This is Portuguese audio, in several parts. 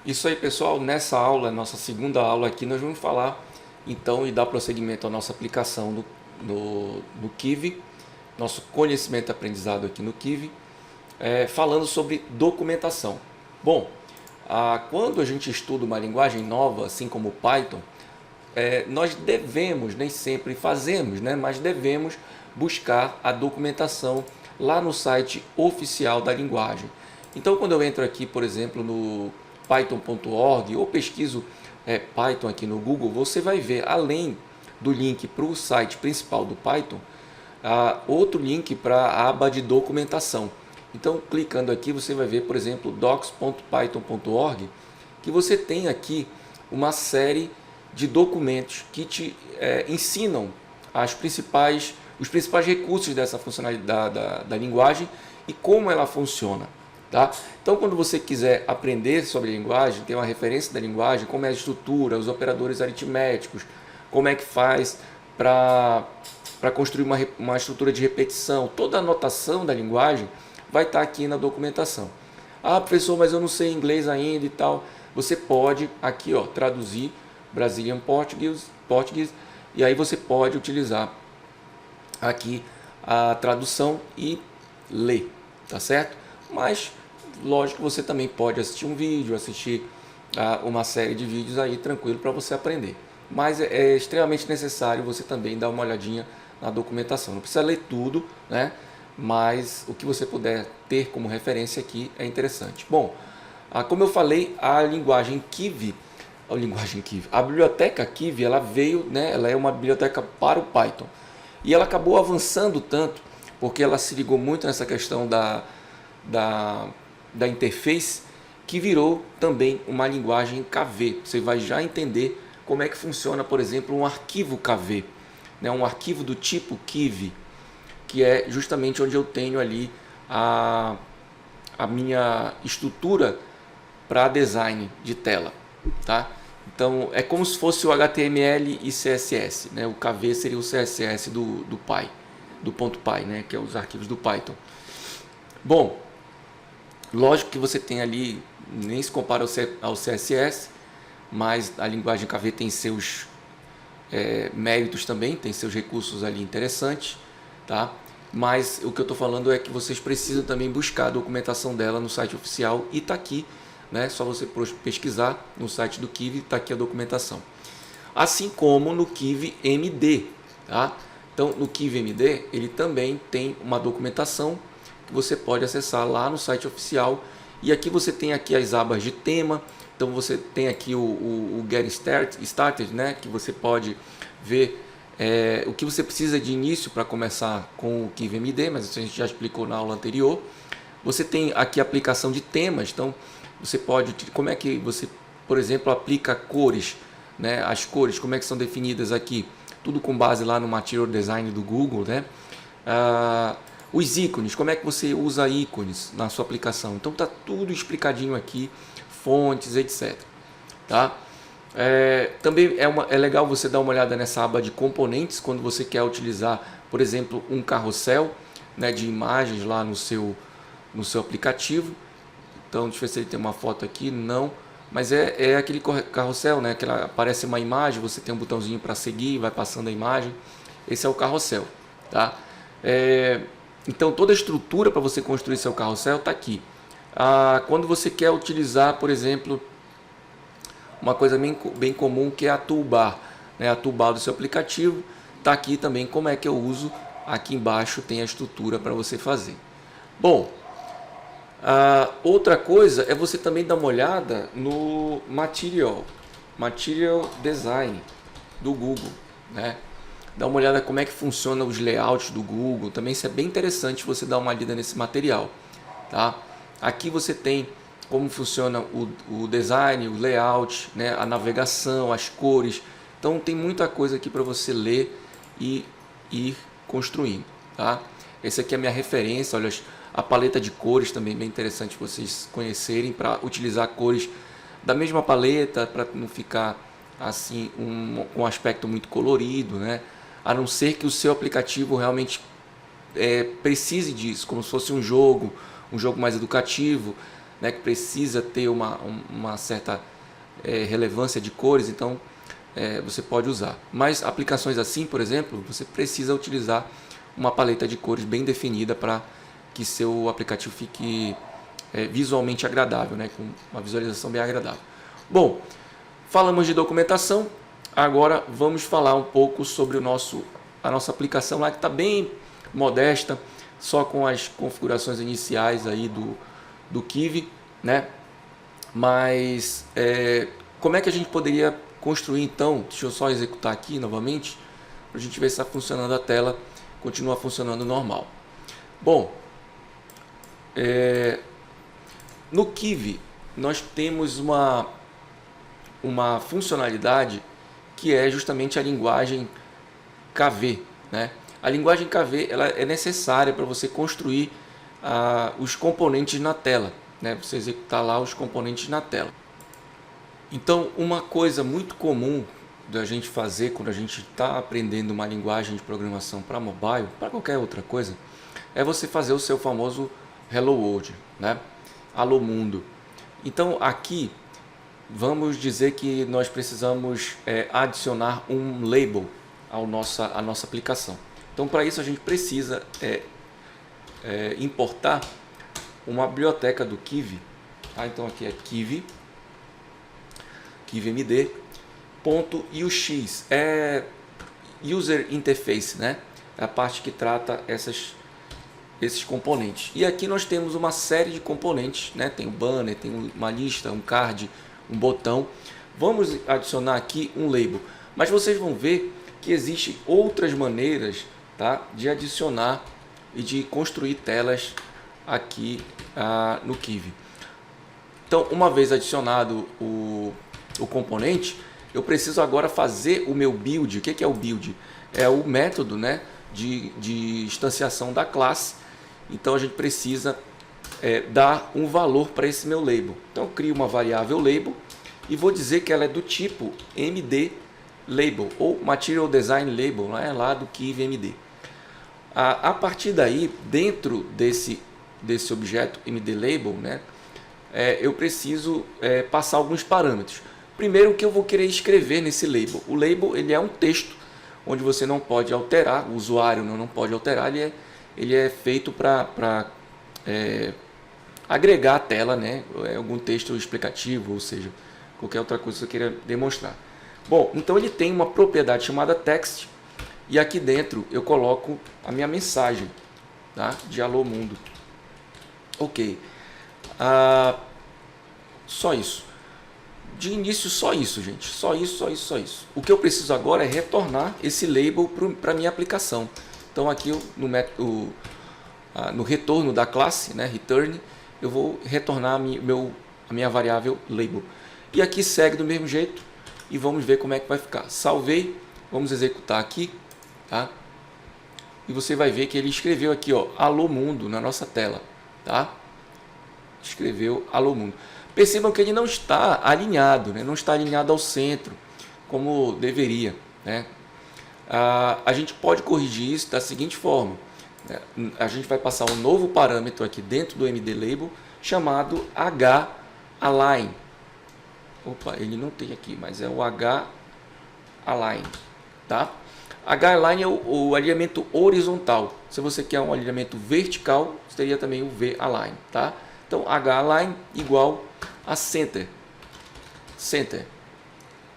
Isso aí, pessoal. Nessa aula, nossa segunda aula aqui, nós vamos falar então e dar prosseguimento à nossa aplicação no Kivi, nosso conhecimento e aprendizado aqui no Kivi, falando sobre documentação. Bom, quando a gente estuda uma linguagem nova, assim como o Python, nós devemos, nem sempre fazemos, né, mas devemos buscar a documentação lá no site oficial da linguagem. Então, quando eu entro aqui, por exemplo, no python.org ou pesquiso Python aqui no Google, você vai ver, além do link para o site principal do Python, outro link para a aba de documentação. Então, clicando aqui, você vai ver, por exemplo, docs.python.org, que você tem aqui uma série de documentos que te ensinam os principais recursos dessa funcionalidade da linguagem e como ela funciona. Tá? Então, quando você quiser aprender sobre a linguagem, ter uma referência da linguagem, como é a estrutura, os operadores aritméticos, como é que faz para construir uma estrutura de repetição, toda a notação da linguagem vai estar aqui na documentação. Ah, professor, mas eu não sei inglês ainda e tal. Você pode aqui traduzir Brazilian Portuguese, e aí você pode utilizar aqui a tradução e ler, tá certo? Mas lógico que você também pode assistir um vídeo, assistir uma série de vídeos aí tranquilo para você aprender. Mas é extremamente necessário você também dar uma olhadinha na documentação. Não precisa ler tudo, né? Mas o que você puder ter como referência aqui é interessante. Bom, como eu falei, a biblioteca Kivi, ela veio, né? Ela é uma biblioteca para o Python. E ela acabou avançando tanto, porque ela se ligou muito nessa questão da interface, que virou também uma linguagem KV. Você vai já entender como é que funciona, por exemplo, um arquivo KV, né? Um arquivo do tipo Kivi, que é justamente onde eu tenho ali a minha estrutura para design de tela. Tá? Então é como se fosse o HTML e CSS, né? O KV seria o CSS do .py, né? Que é os arquivos do Python. Bom, lógico que você tem ali, nem se compara ao CSS, mas a linguagem KV tem seus méritos também, tem seus recursos ali interessantes, tá? Mas o que eu estou falando é que vocês precisam também buscar a documentação dela no site oficial e está aqui, né? Só você pesquisar no site do Kivi, está aqui a documentação. Assim como no Kivi MD, tá? Então no Kivi MD ele também tem uma documentação que você pode acessar lá no site oficial, e aqui você tem aqui as abas de tema. Então você tem aqui o Get Started, né? Que você pode ver o que você precisa de início para começar com o Kivi MD, mas isso a gente já explicou na aula anterior. Você tem aqui a aplicação de temas, então você pode, como é que você, por exemplo, aplica cores, né? As cores, como é que são definidas aqui, tudo com base lá no Material Design do Google, né? Os ícones, como é que você usa ícones na sua aplicação. Então tá tudo explicadinho aqui, fontes, etc. Tá? Também é legal você dar uma olhada nessa aba de componentes quando você quer utilizar, por exemplo, um carrossel, né, de imagens lá no seu aplicativo. Então deixa eu ver se ele tem uma foto aqui, não, mas é aquele carrossel, né, que aparece uma imagem, você tem um botãozinho para seguir, vai passando a imagem. Esse é o carrossel, tá? Então toda a estrutura para você construir seu carrossel está aqui. Quando você quer utilizar, por exemplo, uma coisa bem comum, que é a toolbar, né? A toolbar do seu aplicativo, está aqui também como é que eu uso. Aqui embaixo tem a estrutura para você fazer. Bom, outra coisa é você também dar uma olhada no Material Design do Google, né? Dá uma olhada como é que funciona os layouts do Google. Também isso é bem interessante você dar uma lida nesse material, tá? Aqui você tem como funciona o design, o layout, né? A navegação, as cores. Então tem muita coisa aqui para você ler e ir construindo, tá? Essa aqui é a minha referência. Olha, a paleta de cores também é bem interessante vocês conhecerem, para utilizar cores da mesma paleta, para não ficar assim um aspecto muito colorido, né? A não ser que o seu aplicativo realmente precise disso, como se fosse um jogo mais educativo. né, que precisa ter uma certa relevância de cores, então você pode usar. Mas aplicações assim, por exemplo, você precisa utilizar uma paleta de cores bem definida para que seu aplicativo fique visualmente agradável, né, com uma visualização bem agradável. Bom, falamos de documentação, agora vamos falar um pouco sobre a nossa aplicação lá, que está bem modesta, só com as configurações iniciais aí do Kivy, né? Mas como é que a gente poderia construir então? Deixa eu só executar aqui novamente para a gente ver se está funcionando a tela, continua funcionando normal. Bom, no Kivy nós temos uma funcionalidade que é justamente a linguagem KV, né? A linguagem KV ela é necessária para você construir os componentes na tela, né? Você executar lá os componentes na tela. Então, uma coisa muito comum da gente fazer quando a gente está aprendendo uma linguagem de programação para mobile, para qualquer outra coisa, é você fazer o seu famoso Hello World, né? Alô Mundo. Então, aqui vamos dizer que nós precisamos adicionar um label à nossa aplicação. Então, para isso a gente precisa importar uma biblioteca do Kivy. Tá? Então, aqui é KivyMD.ux, é User Interface, né? É a parte que trata esses componentes. E aqui nós temos uma série de componentes, né? Tem um banner, tem uma lista, um card, um botão. Vamos adicionar aqui um label, mas vocês vão ver que existem outras maneiras, tá, de adicionar e de construir telas aqui no Kivy. Então, uma vez adicionado o componente, eu preciso agora fazer o meu build. O que é o build? É o método, né, de instanciação da classe. Então a gente precisa dar um valor para esse meu label. Então eu crio uma variável label e vou dizer que ela é do tipo MD Label ou Material Design Label, né, lá do Kivy MD. A partir daí, dentro desse objeto MD Label, né, eu preciso passar alguns parâmetros. Primeiro, o que eu vou querer escrever nesse label. O label ele é um texto onde você não pode alterar, o usuário não pode alterar, ele é feito para agregar à tela, né, algum texto explicativo, ou seja, qualquer outra coisa que você queira demonstrar. Bom, então ele tem uma propriedade chamada text, e aqui dentro eu coloco a minha mensagem, tá, de alô mundo. Ok. Só isso. De início, só isso, gente. Só isso. O que eu preciso agora é retornar esse label para a minha aplicação. Então, aqui no retorno da classe, né, return, eu vou retornar a minha variável label. E aqui segue do mesmo jeito e vamos ver como é que vai ficar. Salvei, vamos executar aqui, tá? E você vai ver que ele escreveu aqui, ó, alô mundo na nossa tela, tá? Escreveu alô mundo. Percebam que ele não está alinhado, né? Não está alinhado ao centro, como deveria, né? A gente pode corrigir isso da seguinte forma, né? A gente vai passar um novo parâmetro aqui dentro do MD Label, chamado HAlign. Opa, ele não tem aqui, mas é o HAlign, tá? HAlign é o alinhamento horizontal. Se você quer um alinhamento vertical, teria também o VAlign, tá? Então, HAlign igual a center.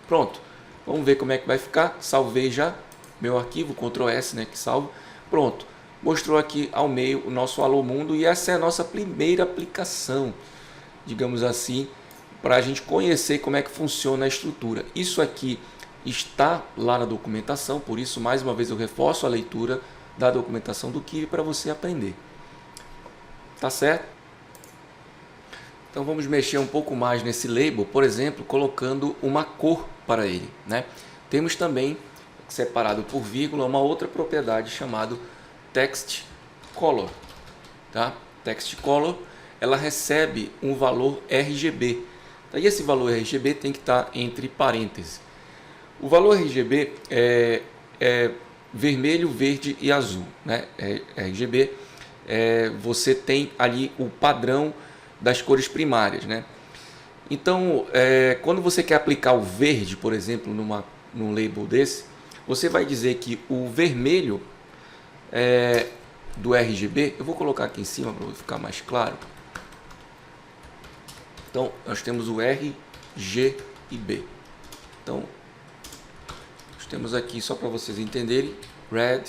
Pronto. Vamos ver como é que vai ficar. Salvei já meu arquivo, Ctrl S, né, que salva. Pronto. Mostrou aqui ao meio o nosso alô mundo e essa é a nossa primeira aplicação, digamos assim, para a gente conhecer como é que funciona a estrutura. Isso aqui está lá na documentação, por isso mais uma vez eu reforço a leitura da documentação do Kivy para você aprender. Tá certo? Então vamos mexer um pouco mais nesse label, por exemplo, colocando uma cor para ele, né? Temos também, separado por vírgula, uma outra propriedade chamada text color, tá? Text color, ela recebe um valor RGB. E esse valor RGB tem que estar entre parênteses. O valor RGB é vermelho, verde e azul, né? RGB, você tem ali o padrão das cores primárias, né? Então, quando você quer aplicar o verde, por exemplo, num label desse, você vai dizer que o vermelho do RGB, eu vou colocar aqui em cima para ficar mais claro. Então, nós temos o R, G e B. Então, nós temos aqui, só para vocês entenderem, Red,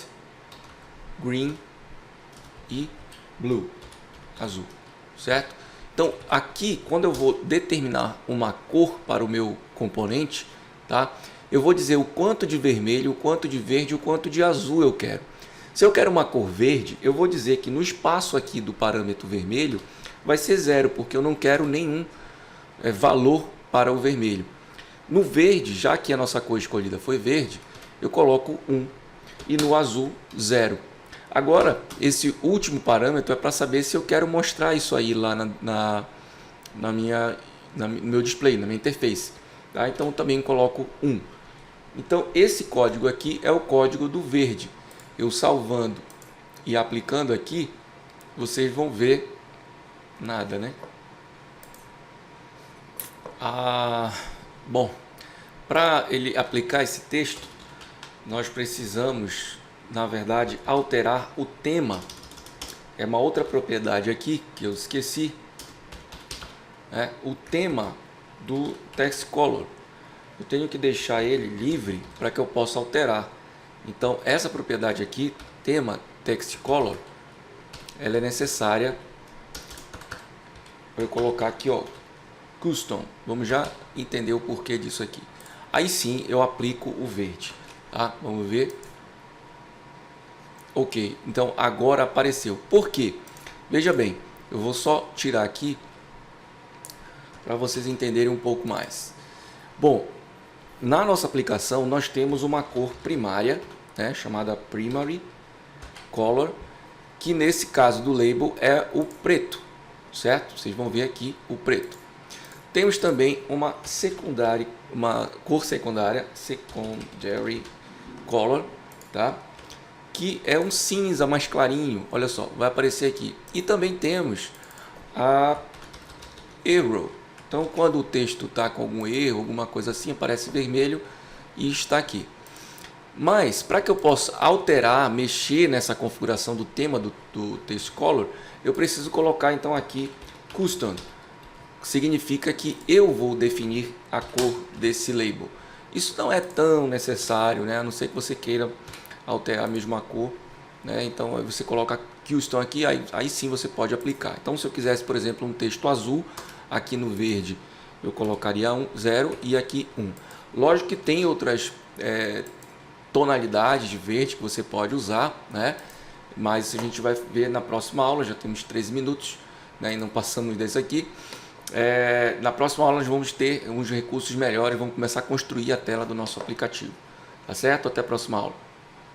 Green e Blue, azul, certo? Então, aqui, quando eu vou determinar uma cor para o meu componente, tá? Eu vou dizer o quanto de vermelho, o quanto de verde, o quanto de azul eu quero. Se eu quero uma cor verde, eu vou dizer que no espaço aqui do parâmetro vermelho vai ser 0, porque eu não quero nenhum valor para o vermelho. No verde, já que a nossa cor escolhida foi verde, eu coloco 1 e no azul 0. Agora, esse último parâmetro é para saber se eu quero mostrar isso aí lá no meu display, na minha interface. Tá? Então, eu também coloco 1. Então, esse código aqui é o código do verde. Eu salvando e aplicando aqui, vocês vão ver nada, né? Bom, para ele aplicar esse texto, nós precisamos, na verdade, alterar o tema. É uma outra propriedade aqui que eu esqueci. O tema do text color. Eu tenho que deixar ele livre para que eu possa alterar. Então, essa propriedade aqui, tema text color, ela é necessária para eu colocar aqui, ó, custom. Vamos já entender o porquê disso aqui. Aí sim eu aplico o verde, tá? Vamos ver. Ok, então agora apareceu. Por quê? Veja bem, eu vou só tirar aqui para vocês entenderem um pouco mais. Bom, na nossa aplicação nós temos uma cor primária, né, chamada primary color, que nesse caso do label é o preto, certo? Vocês vão ver aqui o preto. Temos também uma cor secundária, secondary color, tá? Que é um cinza mais clarinho, olha só, vai aparecer aqui. E também temos a error. Então, quando o texto está com algum erro, alguma coisa assim, aparece vermelho e está aqui. Mas, para que eu possa alterar, mexer nessa configuração do tema do text color, eu preciso colocar então aqui custom. Significa que eu vou definir a cor desse label. Isso não é tão necessário, né? A não ser que você queira alterar a mesma cor, né? Então você coloca custom aqui, aí sim você pode aplicar. Então se eu quisesse, por exemplo, um texto azul, aqui no verde eu colocaria 0 e aqui 1. Lógico que tem outras tonalidades de verde que você pode usar, né? Mas a gente vai ver na próxima aula, já temos 13 minutos, né? E não passamos desse aqui. Na próxima aula nós vamos ter uns recursos melhores, vamos começar a construir a tela do nosso aplicativo. Tá certo? Até a próxima aula.